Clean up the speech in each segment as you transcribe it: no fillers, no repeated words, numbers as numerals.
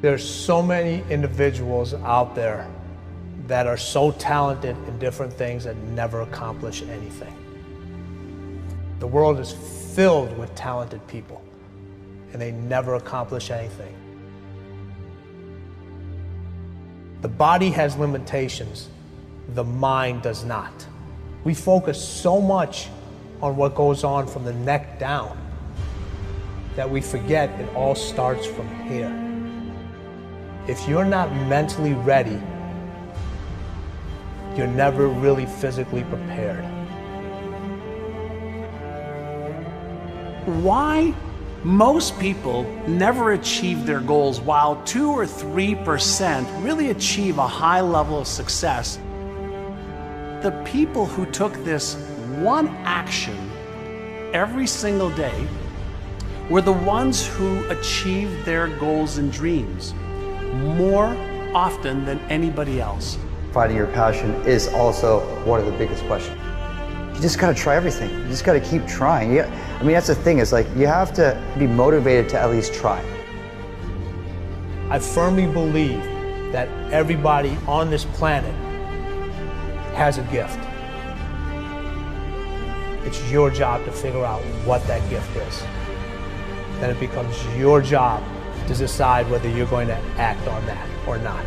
There's so many individuals out there that are so talented in different things that never accomplish anything. The world is filled with talented people, and they never accomplish anything. The body has limitations, the mind does not. We focus so much on what goes on from the neck down that we forget it all starts from here. If you're not mentally ready, you're never really physically prepared. Why most people never achieve their goals while 2 or 3% really achieve a high level of success? The people who took this one action every single day were the ones who achieved their goals and dreams more often than anybody else. Finding your passion is also one of the biggest questions. You just gotta try everything. You just gotta keep trying. I mean, that's the thing, is like, you have to be motivated to at least try. I firmly believe that everybody on this planet has a gift. It's your job to figure out what that gift is. Then it becomes your job to decide whether you're going to act on that or not.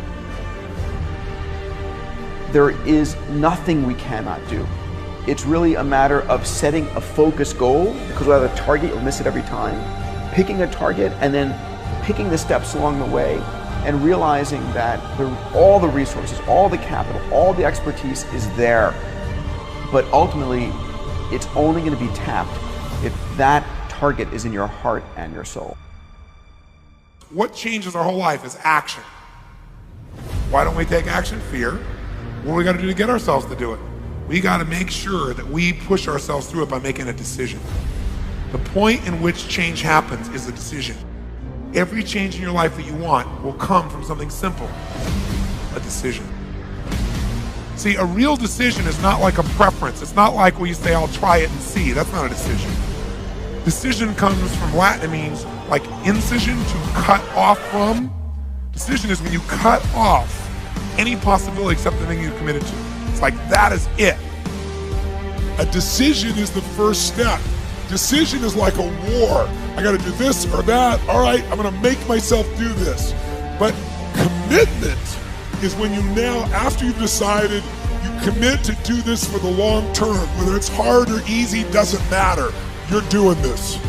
There is nothing we cannot do. It's really a matter of setting a focused goal, because without a target, you'll miss it every time. Picking a target and then picking the steps along the way, and realizing that all the resources, all the capital, all the expertise is there. But ultimately, it's only going to be tapped if that target is in your heart and your soul. What changes our whole life is action. Why don't we take action? Fear. What do we got to do to get ourselves to do it? We got to make sure that we push ourselves through it by making a decision. The point in which change happens is a decision. Every change in your life that you want will come from something simple, a decision. See, a real decision is not like a preference. It's not like when you say, I'll try it and see. That's not a decision. Decision comes from Latin. It means like incision, to cut off from. Decision is when you cut off any possibility except the thing you're committed to. It's like, that is it. A decision is the first step. Decision is like a war. I gotta do this or that. All right, I'm gonna make myself do this. But commitment is when you now, after you've decided, you commit to do this for the long term. Whether it's hard or easy, doesn't matter. You're doing this.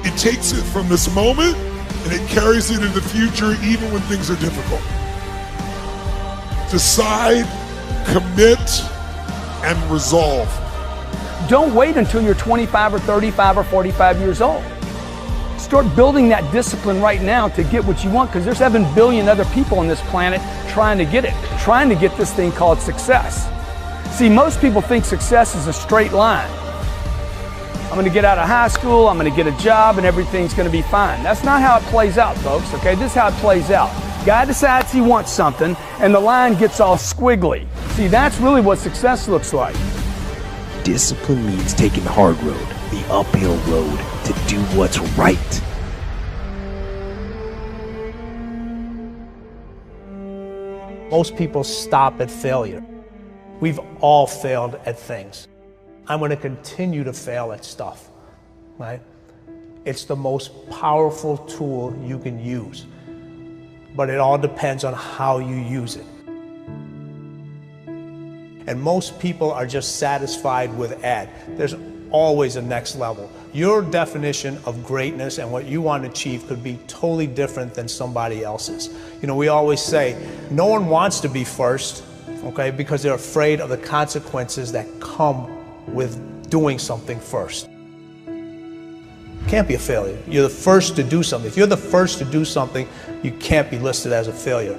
It takes it from this moment and it carries it into the future even when things are difficult. Decide, commit, and resolve. Don't wait until you're 25 or 35 or 45 years old. Start building that discipline right now to get what you want, because there's 7 billion other people on this planet trying to get it, trying to get this thing called success. See, most people think success is a straight line. I'm going to get out of high school, I'm going to get a job, and everything's going to be fine. That's not how it plays out, folks, okay? This is how it plays out. Guy decides he wants something, and the line gets all squiggly. See, that's really what success looks like. Discipline means taking the hard road, the uphill road, to do what's right. Most people stop at failure. We've all failed at things. I'm going to continue to fail at stuff, right? It's the most powerful tool you can use, but it all depends on how you use it. And most people are just satisfied with there's always a next level. Your definition of greatness and what you want to achieve could be totally different than somebody else's. You know, we always say, no one wants to be first, okay, because they're afraid of the consequences that come with doing something first. Can't be a failure. You're the first to do something. If you're the first to do something, you can't be listed as a failure.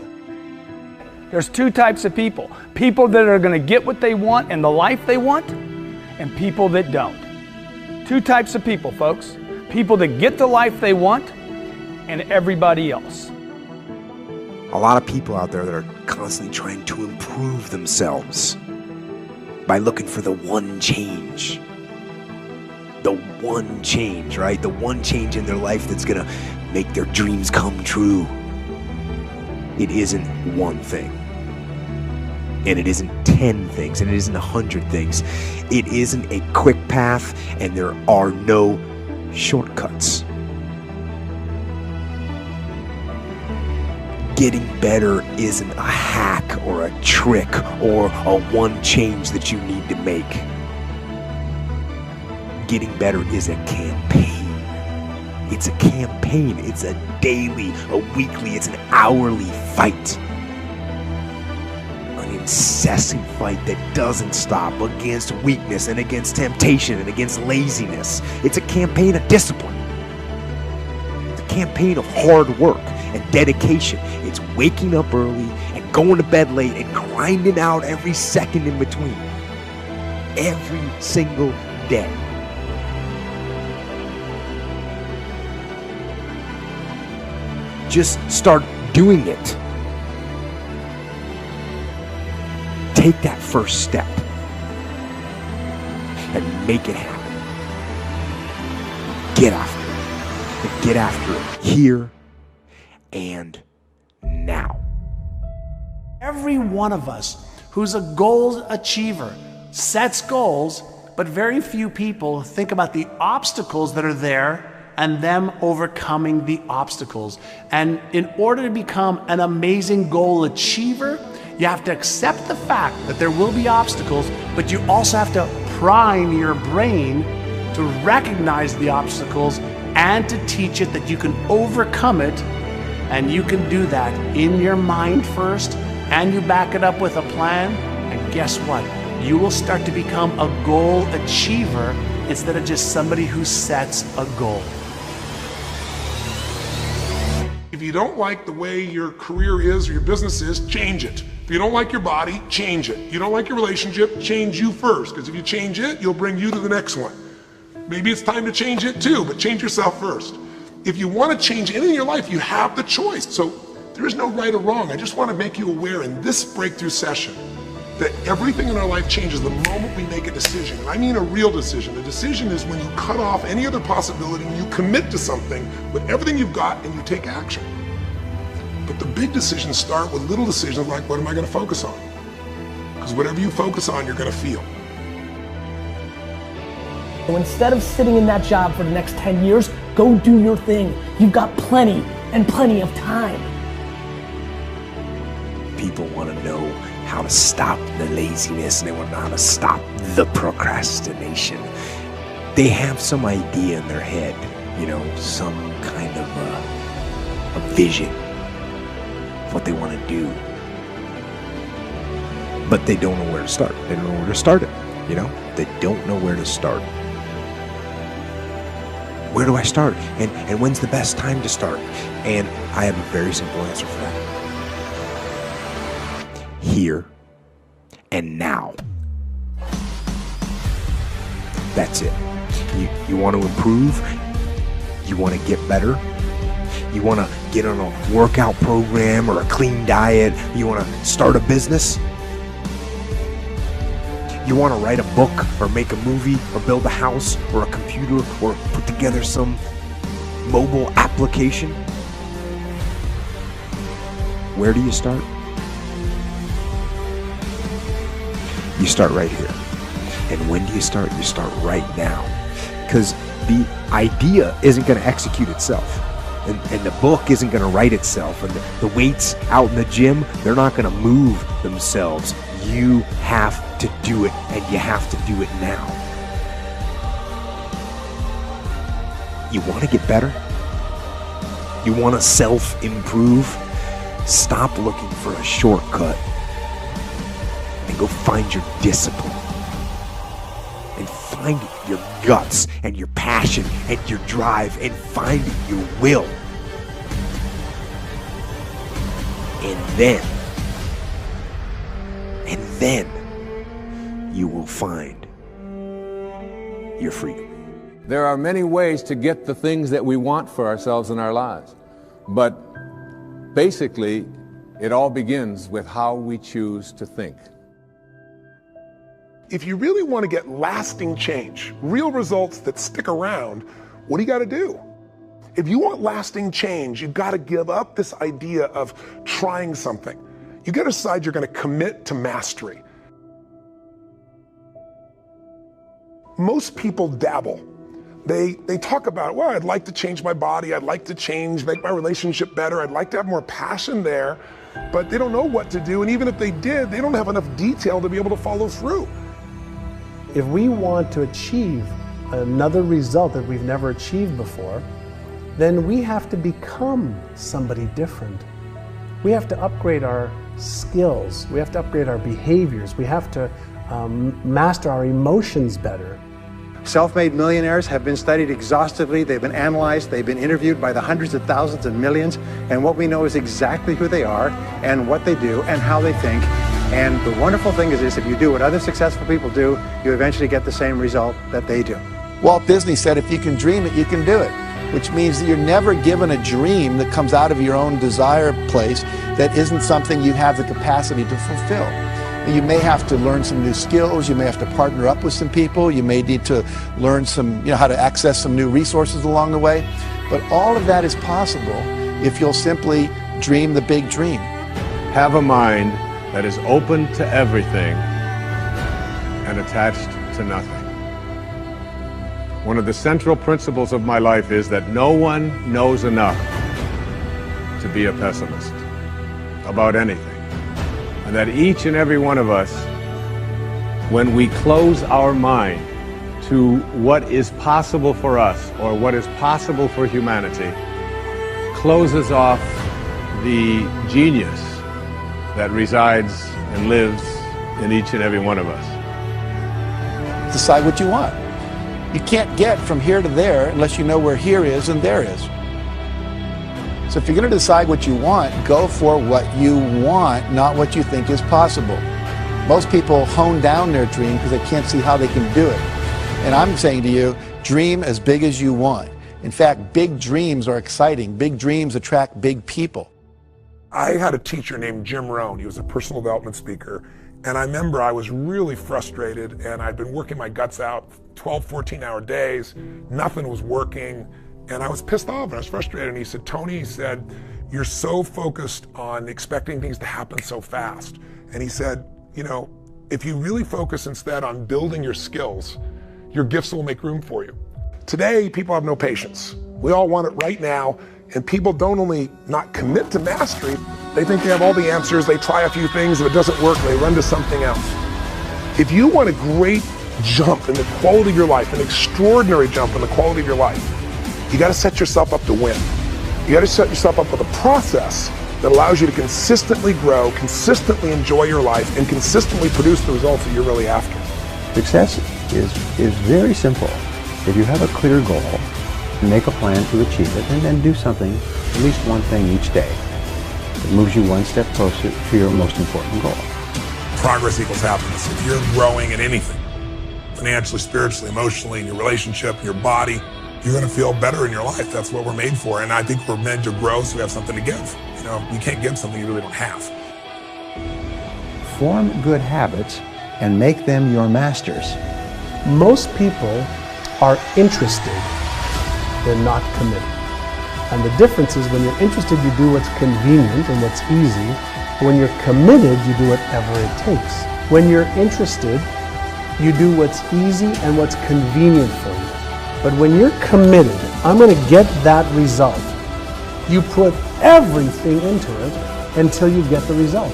There's 2 types of people. People that are going to get what they want and the life they want, and people that don't. 2 types of people, folks. People that get the life they want, and everybody else. A lot of people out there that are constantly trying to improve themselves by looking for the one change. The one change, right? The one change in their life that's gonna make their dreams come true. it isn't one thing. And it isn't 10 things, and it isn't 100 things. It isn't a quick path, and there are no shortcuts. Getting better isn't a hack or a trick or a one change that you need to make. Getting better is a campaign. It's a campaign. It's a daily, a weekly, it's an hourly fight. An incessant fight that doesn't stop against weakness and against temptation and against laziness. It's a campaign of discipline. It's a campaign of hard work and dedication. It's waking up early and going to bed late and grinding out every second in between. Every single day. Just start doing it. Take that first step and make it happen. Get after it. And get after it here and now. Every one of us who's a goal achiever sets goals, but very few people think about the obstacles that are there and them overcoming the obstacles. And in order to become an amazing goal achiever, you have to accept the fact that there will be obstacles, but you also have to prime your brain to recognize the obstacles and to teach it that you can overcome it. And you can do that in your mind first, and you back it up with a plan. And guess what? You will start to become a goal achiever instead of just somebody who sets a goal. If you don't like the way your career is or your business is, change it. If you don't like your body, change it. You don't like your relationship, change you first. Because if you change it, you'll bring you to the next one. Maybe it's time to change it too, but change yourself first. If you want to change anything in your life, you have the choice. So there is no right or wrong. I just want to make you aware in this breakthrough session that everything in our life changes the moment we make a decision. And I mean a real decision. A decision is when you cut off any other possibility and you commit to something with everything you've got and you take action. But the big decisions start with little decisions like, what am I going to focus on? Because whatever you focus on, you're going to feel. So instead of sitting in that job for the next 10 years, go do your thing. You've got plenty and plenty of time. People want to know how to stop the laziness, and they want to know how to stop the procrastination. They have some idea in their head, you know, some kind of a vision of what they want to do. But they don't know where to start. They don't know where to start it, you know? They don't know where to start. Where do I start? And when's the best time to start? And I have a very simple answer for that. Here and now. That's it. You want to improve? You want to get better? You want to get on a workout program or a clean diet? You want to start a business? You want to write a book or make a movie or build a house or a computer or put together some mobile application? Where do you start? You start right here. And when do you start? You start right now. Because the idea isn't going to execute itself. And the book isn't going to write itself. And the weights out in the gym, they're not going to move themselves. You have to do it, and you have to do it now. You want to get better? You want to self-improve? Stop looking for a shortcut and go find your discipline. And find your guts and your passion and your drive and find your will. And then you will find your freedom. There are many ways to get the things that we want for ourselves in our lives. But basically, it all begins with how we choose to think. If you really want to get lasting change, real results that stick around, what do you got to do? If you want lasting change, you've got to give up this idea of trying something. You got to decide you're going to commit to mastery. Most people dabble. They talk about, well, I'd like to change my body, I'd like to make my relationship better, I'd like to have more passion there, but they don't know what to do, and even if they did, they don't have enough detail to be able to follow through. If we want to achieve another result that we've never achieved before, then we have to become somebody different. We have to upgrade our skills, we have to upgrade our behaviors, we have to master our emotions better. Self-made millionaires have been studied exhaustively, they've been analyzed, they've been interviewed by the hundreds of thousands and millions, and what we know is exactly who they are and what they do and how they think. And the wonderful thing is this, if you do what other successful people do, you eventually get the same result that they do. Walt Disney said, if you can dream it, you can do it, which means that you're never given a dream that comes out of your own desire place that isn't something you have the capacity to fulfill. You may have to learn some new skills, you may have to partner up with some people, you may need to learn some, how to access some new resources along the way, but all of that is possible if you'll simply dream the big dream. Have a mind that is open to everything and attached to nothing. One of the central principles of my life is that no one knows enough to be a pessimist about anything. And that each and every one of us, when we close our mind to what is possible for us or what is possible for humanity, closes off the genius that resides and lives in each and every one of us. Decide what you want. You can't get from here to there unless you know where here is and there is. So if you're going to decide what you want, go for what you want, not what you think is possible. Most people hone down their dream because they can't see how they can do it. And I'm saying to you, dream as big as you want. In fact, big dreams are exciting. Big dreams attract big people. I had a teacher named Jim Rohn. He was a personal development speaker. And I remember I was really frustrated and I'd been working my guts out 12, 14-hour days. Nothing was working. And I was pissed off and I was frustrated. And he said, Tony, he said, you're so focused on expecting things to happen so fast. And he said, if you really focus instead on building your skills, your gifts will make room for you. Today, people have no patience. We all want it right now. And people don't only not commit to mastery, they think they have all the answers. They try a few things. If it doesn't work, they run to something else. If you want a great jump in the quality of your life, an extraordinary jump in the quality of your life, you got to set yourself up to win. You got to set yourself up with a process that allows you to consistently grow, consistently enjoy your life, and consistently produce the results that you're really after. Success is very simple. If you have a clear goal, make a plan to achieve it, and then do something, at least one thing each day, that moves you one step closer to your most important goal. Progress equals happiness. If you're growing in anything, financially, spiritually, emotionally, in your relationship, in your body, you're going to feel better in your life. That's what we're made for. And I think we're meant to grow so we have something to give. You can't give something you really don't have. Form good habits and make them your masters. Most people are interested, they're not committed. And the difference is when you're interested, you do what's convenient and what's easy. When you're committed, you do whatever it takes. When you're interested, you do what's easy and what's convenient for you. But when you're committed, I'm going to get that result, you put everything into it until you get the result.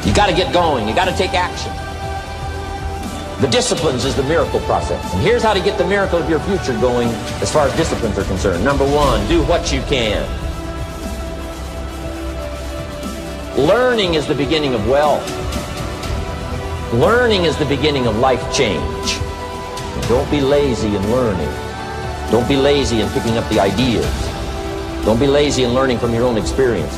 You got to get going. You got to take action. The disciplines is the miracle process. And here's how to get the miracle of your future going as far as disciplines are concerned. Number one, do what you can. Learning is the beginning of wealth. Learning is the beginning of life change. Don't be lazy in learning. Don't be lazy in picking up the ideas. Don't be lazy in learning from your own experience.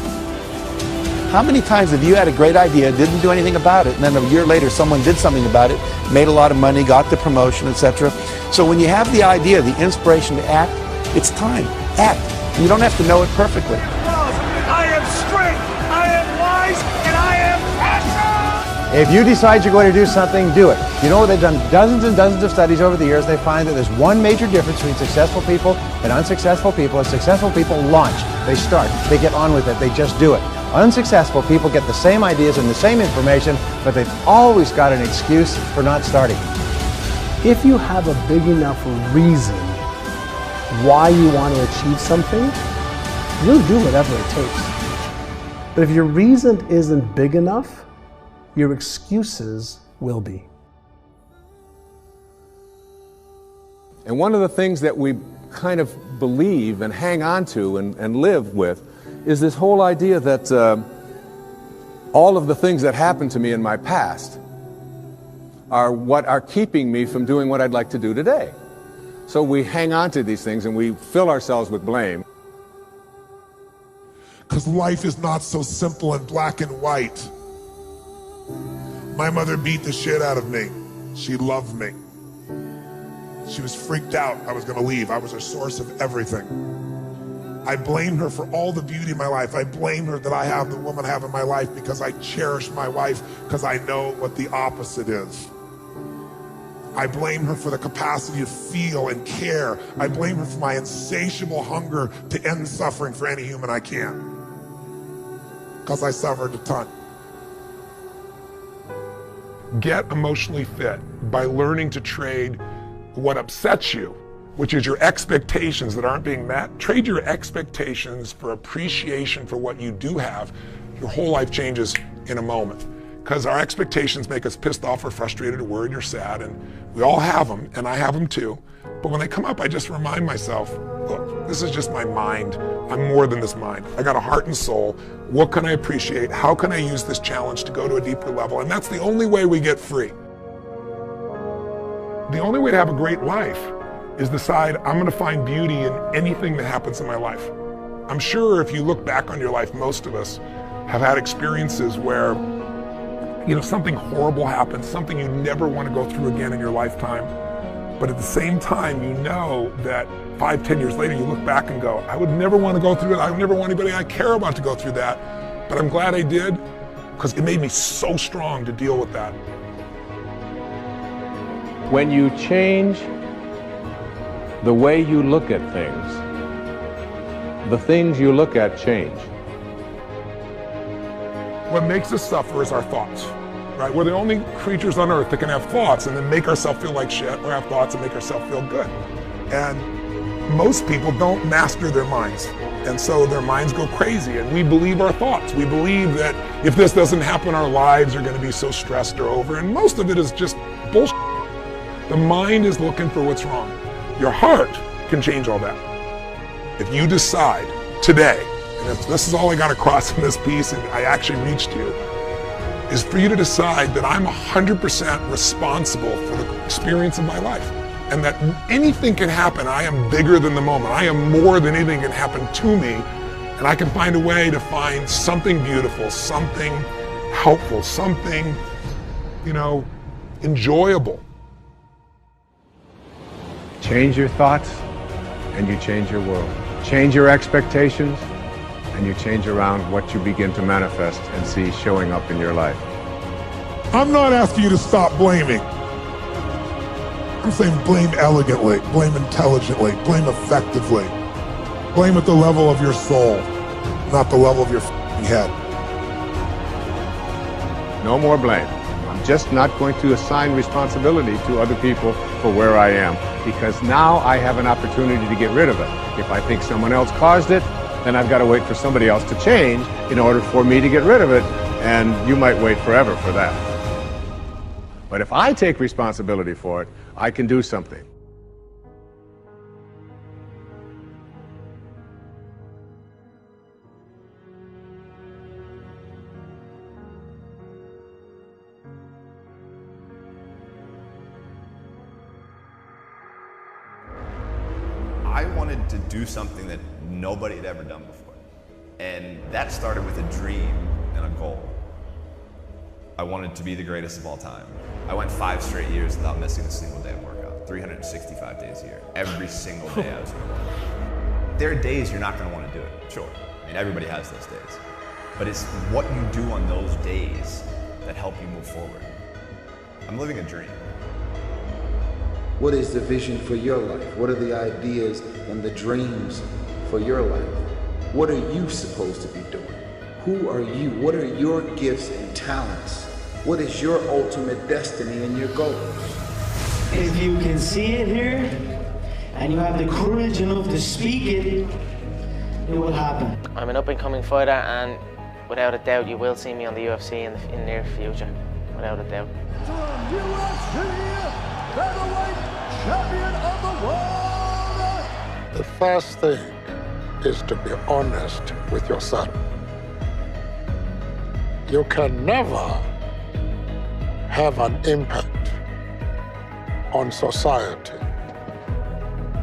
How many times have you had a great idea, didn't do anything about it, and then a year later someone did something about it, made a lot of money, got the promotion, etc. So when you have the idea, the inspiration to act, it's time. Act. You don't have to know it perfectly. I am strength, I am wise, and I am passion! If you decide you're going to do something, do it. You know, they've done dozens and dozens of studies over the years. They find that there's one major difference between successful people and unsuccessful people. Successful people launch, they start, they get on with it, they just do it. Unsuccessful people get the same ideas and the same information, but they've always got an excuse for not starting. If you have a big enough reason why you want to achieve something, you'll do whatever it takes. But if your reason isn't big enough, your excuses will be. And one of the things that we kind of believe and hang on to and live with is this whole idea that all of the things that happened to me in my past are what are keeping me from doing what I'd like to do today. So we hang on to these things and we fill ourselves with blame. Because life is not so simple and black and white. My mother beat the shit out of me. She loved me. She was freaked out I was gonna leave. I was a source of everything. I blame her for all the beauty in my life. I blame her that I have the woman I have in my life because I cherish my wife, because I know what the opposite is. I blame her for the capacity to feel and care. I blame her for my insatiable hunger to end suffering for any human I can. Because I suffered a ton. Get emotionally fit by learning to trade what upsets you, which is your expectations that aren't being met. Trade your expectations for appreciation for what you do have. Your whole life changes in a moment. Because our expectations make us pissed off or frustrated or worried or sad, and we all have them, and I have them too. But when they come up, I just remind myself, look, this is just my mind. I'm more than this mind. I got a heart and soul. What can I appreciate? How can I use this challenge to go to a deeper level? And that's the only way we get free. The only way to have a great life is decide I'm going to find beauty in anything that happens in my life. I'm sure if you look back on your life, most of us have had experiences where, you know, something horrible happens, something you never want to go through again in your lifetime. But at the same time, you know that 5, 10 years later, you look back and go, I would never want to go through it. I would never want anybody I care about to go through that. But I'm glad I did, because it made me so strong to deal with that. When you change the way you look at things, the things you look at change. What makes us suffer is our thoughts, right? We're the only creatures on earth that can have thoughts and then make ourselves feel like shit, or have thoughts and make ourselves feel good. And most people don't master their minds. And so their minds go crazy, and we believe our thoughts. We believe that if this doesn't happen, our lives are going to be so stressed or over. And most of it is just bullshit. The mind is looking for what's wrong. Your heart can change all that. If you decide today, and if this is all I got across in this piece and I actually reached you, is for you to decide that I'm 100% responsible for the experience of my life. And that anything can happen. I am bigger than the moment. I am more than anything can happen to me. And I can find a way to find something beautiful, something helpful, something, you know, enjoyable. Change your thoughts and you change your world. Change your expectations and you change around what you begin to manifest and see showing up in your life. I'm not asking you to stop blaming. I'm saying blame elegantly, blame intelligently, blame effectively. Blame at the level of your soul, not the level of your head. No more blame. I'm just not going to assign responsibility to other people for where I am, because now I have an opportunity to get rid of it. If I think someone else caused it, then I've got to wait for somebody else to change in order for me to get rid of it, and you might wait forever for that. But if I take responsibility for it, I can do something. I wanted to do something that nobody had ever done before. And that started with a dream and a goal. I wanted to be the greatest of all time. I went 5 straight years without missing a single day of workout, 365 days a year. Every single day I was going to work. There are days you're not going to want to do it, sure. I mean, everybody has those days. But it's what you do on those days that help you move forward. I'm living a dream. What is the vision for your life? What are the ideas and the dreams for your life? What are you supposed to be doing? Who are you? What are your gifts and talents? What is your ultimate destiny and your goals? If you can see it here, and you have the courage enough to speak it, it will happen. I'm an up-and-coming fighter, and without a doubt, you will see me on the UFC in the near future, without a doubt. UFC featherweight champion of the world! The first thing is to be honest with yourself. You can never have an impact on society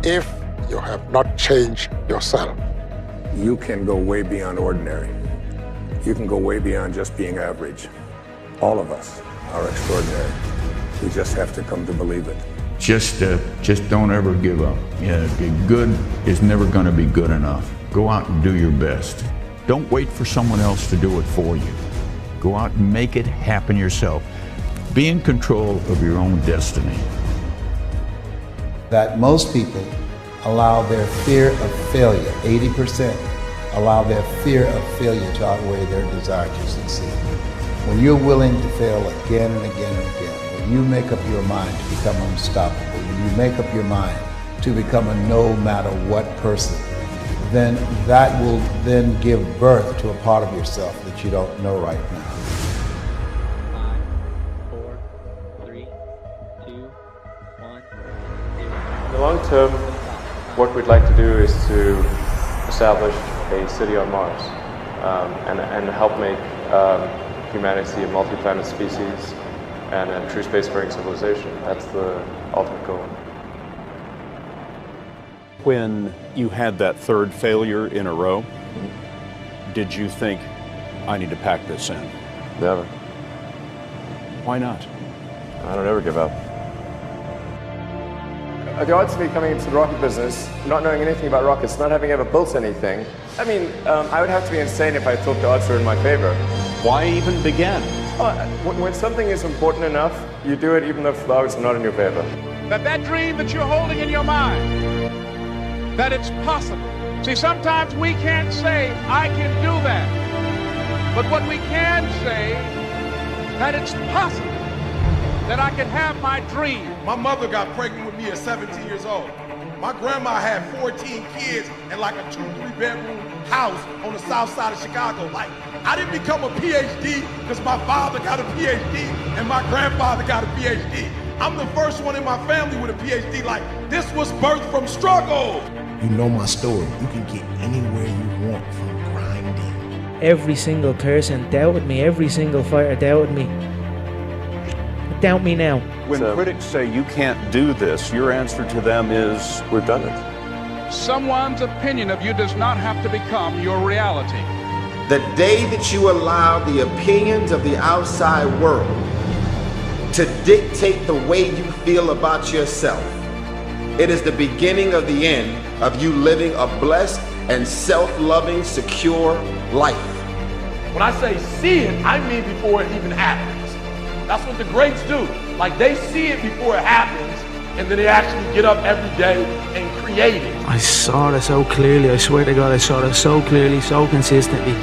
if you have not changed yourself. You can go way beyond ordinary. You can go way beyond just being average. All of us are extraordinary. We just have to come to believe it. Just don't ever give up. Yeah, good is never going to be good enough. Go out and do your best. Don't wait for someone else to do it for you. Go out and make it happen yourself. Be in control of your own destiny. That most people allow their fear of failure, 80%, allow their fear of failure to outweigh their desire to succeed. When you're willing to fail again and again and again, when you make up your mind to become unstoppable, when you make up your mind to become a no matter what person, then that will then give birth to a part of yourself that you don't know right now. 5, 4, 3, 2, 1, 0. In the long term, what we'd like to do is to establish a city on Mars and help make humanity a multi-planet species and a true spacefaring civilization. That's the ultimate goal. When you had that third failure in a row, did you think, I need to pack this in? Never. Why not? I don't ever give up. The odds of me coming into the rocket business, not knowing anything about rockets, not having ever built anything, I mean, I would have to be insane if I thought the odds were in my favor. Why even begin? When something is important enough, you do it even if the odds are not in your favor. That dream that you're holding in your mind, that it's possible. See, sometimes we can't say, I can do that. But what we can say, that it's possible, that I can have my dream. My mother got pregnant with me at 17 years old. My grandma had 14 kids in like a 2-3 bedroom house on the south side of Chicago. Like, I didn't become a PhD because my father got a PhD and my grandfather got a PhD. I'm the first one in my family with a PhD. Like, this was birthed from struggle. You know my story. You can get anywhere you want from grinding. Every single person doubted me. Every single fighter doubted me. Doubt me now. When critics say you can't do this, your answer to them is, we've done it. Someone's opinion of you does not have to become your reality. The day that you allow the opinions of the outside world to dictate the way you feel about yourself, it is the beginning of the end of you living a blessed and self-loving, secure life. When I say see it, I mean before it even happens. That's what the greats do. Like, they see it before it happens, and then they actually get up every day and create it. I saw it so clearly. I swear to God, I saw it so clearly, so consistently,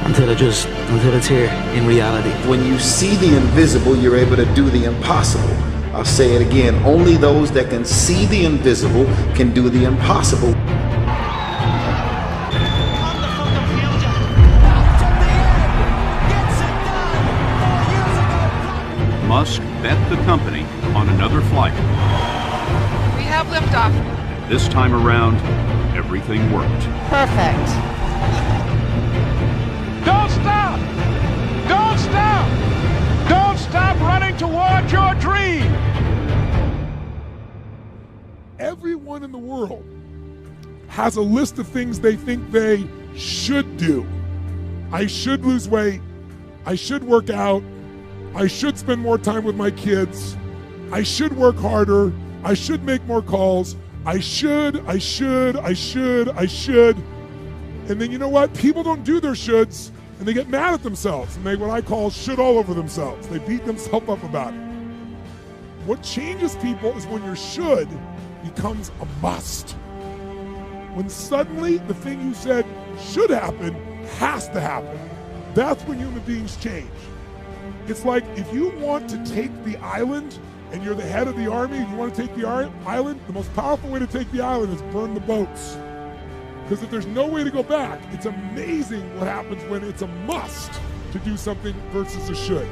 until it's here in reality. When you see the invisible, you're able to do the impossible. I'll say it again. Only those that can see the invisible can do the impossible. Musk bet the company on another flight. We have liftoff. This time around, everything worked. Perfect. Don't stop! Don't stop! Don't stop running towards your dream! Everyone in the world has a list of things they think they should do. I should lose weight. I should work out. I should spend more time with my kids. I should work harder. I should make more calls. I should. And then you know what? People don't do their shoulds and they get mad at themselves and they what I call should all over themselves. They beat themselves up about it. What changes people is when your should becomes a must. When suddenly the thing you said should happen has to happen. That's when human beings change. It's like if you want to take the island and you're the head of the army and you want to take the island, the most powerful way to take the island is burn the boats. Because if there's no way to go back, it's amazing what happens when it's a must to do something versus a should.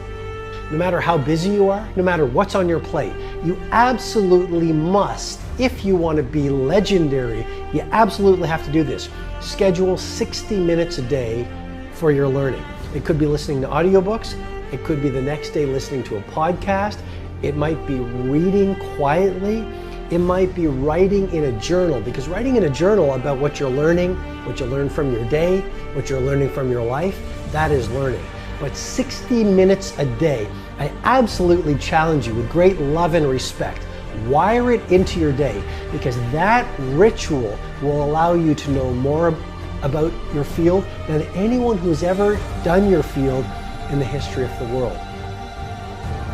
No matter how busy you are, no matter what's on your plate, you absolutely must, if you want to be legendary, you absolutely have to do this. Schedule 60 minutes a day for your learning. It could be listening to audiobooks, it could be the next day listening to a podcast, it might be reading quietly, it might be writing in a journal, because writing in a journal about what you're learning, what you learn from your day, what you're learning from your life, that is learning. But 60 minutes a day, I absolutely challenge you with great love and respect. Wire it into your day, because that ritual will allow you to know more about your field than anyone who's ever done your field in the history of the world.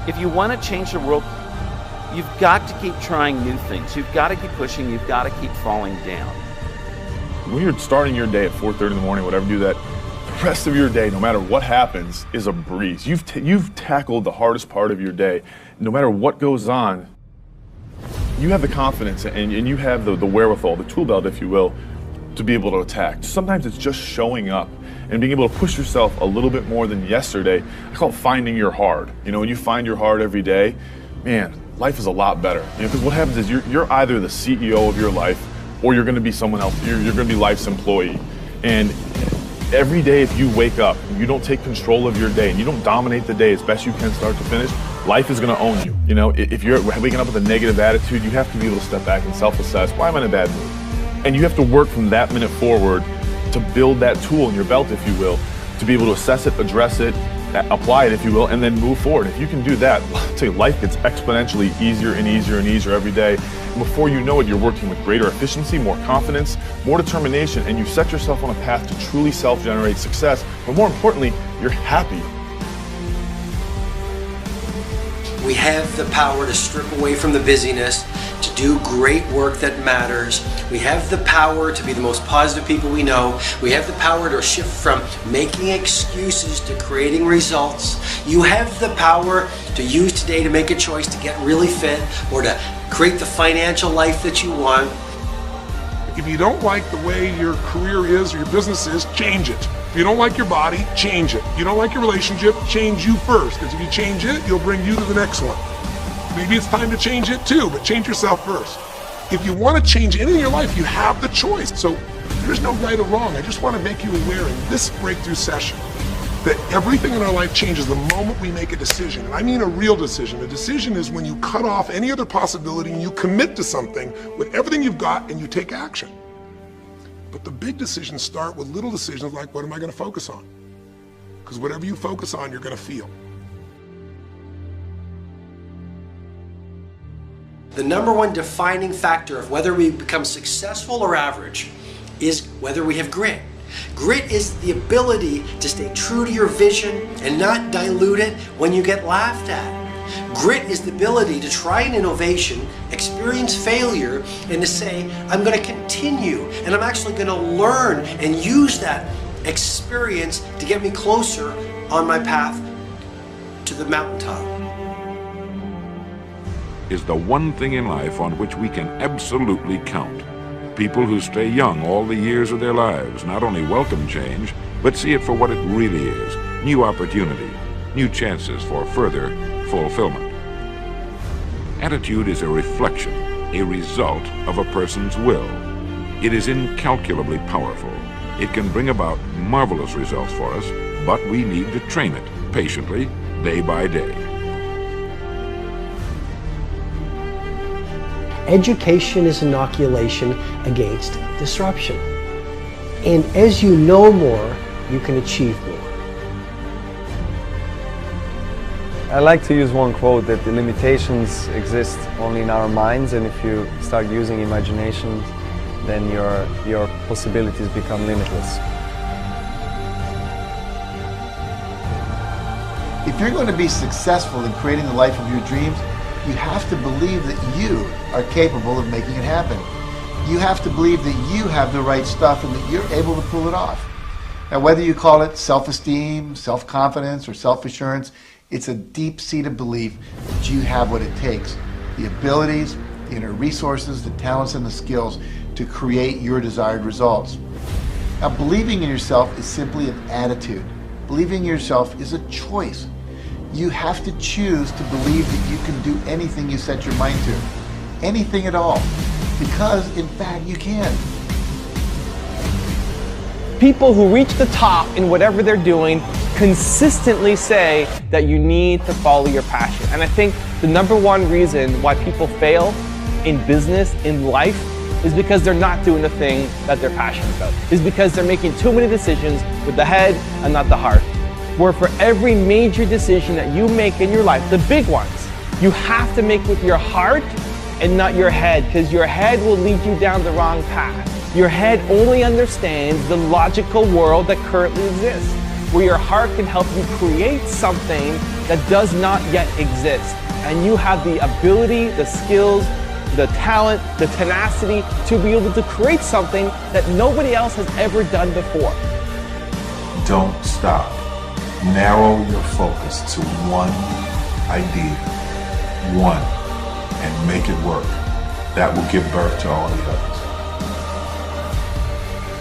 If you want to change the world, you've got to keep trying new things. You've got to keep pushing. You've got to keep falling down. When you're starting your day at 4:30 in the morning, whatever, do that. The rest of your day, no matter what happens, is a breeze. You've tackled the hardest part of your day. No matter what goes on, you have the confidence and you have the wherewithal, the tool belt, if you will, to be able to attack. Sometimes it's just showing up and being able to push yourself a little bit more than yesterday. I call it finding your hard. You know, when you find your hard every day, man, life is a lot better. You know, because what happens is you're either the CEO of your life or you're going to be someone else. You're going to be life's employee. And every day, if you wake up and you don't take control of your day and you don't dominate the day as best you can start to finish, life is going to own you. You know, if you're waking up with a negative attitude, you have to be able to step back and self-assess. Why am I in a bad mood? And you have to work from that minute forward to build that tool in your belt, if you will, to be able to assess it, address it, apply it, if you will, and then move forward. If you can do that, I'll tell you, life gets exponentially easier and easier and easier every day. And before you know it, you're working with greater efficiency, more confidence, more determination, and you set yourself on a path to truly self-generate success. But more importantly, you're happy. We have the power to strip away from the busyness, to do great work that matters. We have the power to be the most positive people we know. We have the power to shift from making excuses to creating results. You have the power to use today to make a choice to get really fit or to create the financial life that you want. If you don't like the way your career is or your business is, change it. If you don't like your body, change it. If you don't like your relationship, change you first. Because if you change it, you'll bring you to the next one. Maybe it's time to change it too, but change yourself first. If you want to change anything in your life, you have the choice. So there's no right or wrong. I just want to make you aware in this breakthrough session that everything in our life changes the moment we make a decision. And I mean a real decision. A decision is when you cut off any other possibility and you commit to something with everything you've got and you take action. But the big decisions start with little decisions like, what am I going to focus on? Because whatever you focus on, you're going to feel. The number one defining factor of whether we become successful or average is whether we have grit. Grit is the ability to stay true to your vision and not dilute it when you get laughed at. Grit is the ability to try an innovation, experience failure, and to say, I'm going to continue and I'm actually going to learn and use that experience to get me closer on my path to the mountaintop. Is the one thing in life on which we can absolutely count. People who stay young all the years of their lives not only welcome change, but see it for what it really is, new opportunity, new chances for further fulfillment. Attitude is a reflection, a result of a person's will. It is incalculably powerful. It can bring about marvelous results for us, but we need to train it patiently, day by day. Education is inoculation against disruption. And as you know more, you can achieve more. I like to use one quote that the limitations exist only in our minds, and if you start using imagination, then your possibilities become limitless. If you're going to be successful in creating the life of your dreams, You have to believe that you are capable of making it happen. You have to believe that you have the right stuff and that you're able to pull it off. Now, whether you call it self-esteem, self-confidence, or self-assurance, it's a deep-seated belief that you have what it takes, the abilities, the inner resources, the talents, and the skills to create your desired results. Now, believing in yourself is simply an attitude. Believing in yourself is a choice. You have to choose to believe that you can do anything you set your mind to. Anything at all. Because, in fact, you can. People who reach the top in whatever they're doing consistently say that you need to follow your passion. And I think the number one reason why people fail in business, in life, is because they're not doing the thing that they're passionate about. Is because they're making too many decisions with the head and not the heart. Where for every major decision that you make in your life, the big ones, you have to make with your heart and not your head, because your head will lead you down the wrong path. Your head only understands the logical world that currently exists, where your heart can help you create something that does not yet exist. And you have the ability, the skills, the talent, the tenacity to be able to create something that nobody else has ever done before. Don't stop. Narrow your focus to one idea, one, and make it work. That will give birth to all the others.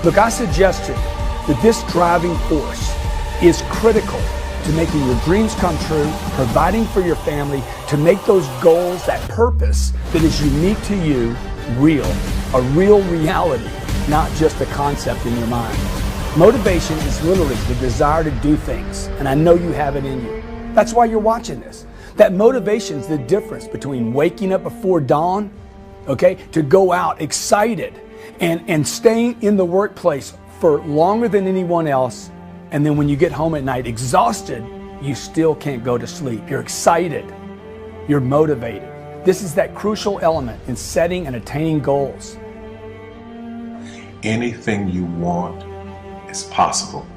Look, I suggested that this driving force is critical to making your dreams come true, providing for your family, to make those goals, that purpose that is unique to you, real, a real reality, not just a concept in your mind. Motivation is literally the desire to do things, and I know you have it in you. That's why you're watching this. That motivation is the difference between waking up before dawn, okay, to go out excited and staying in the workplace for longer than anyone else, and then when you get home at night exhausted, you still can't go to sleep. You're excited. You're motivated. This is that crucial element in setting and attaining goals. Anything you want is possible.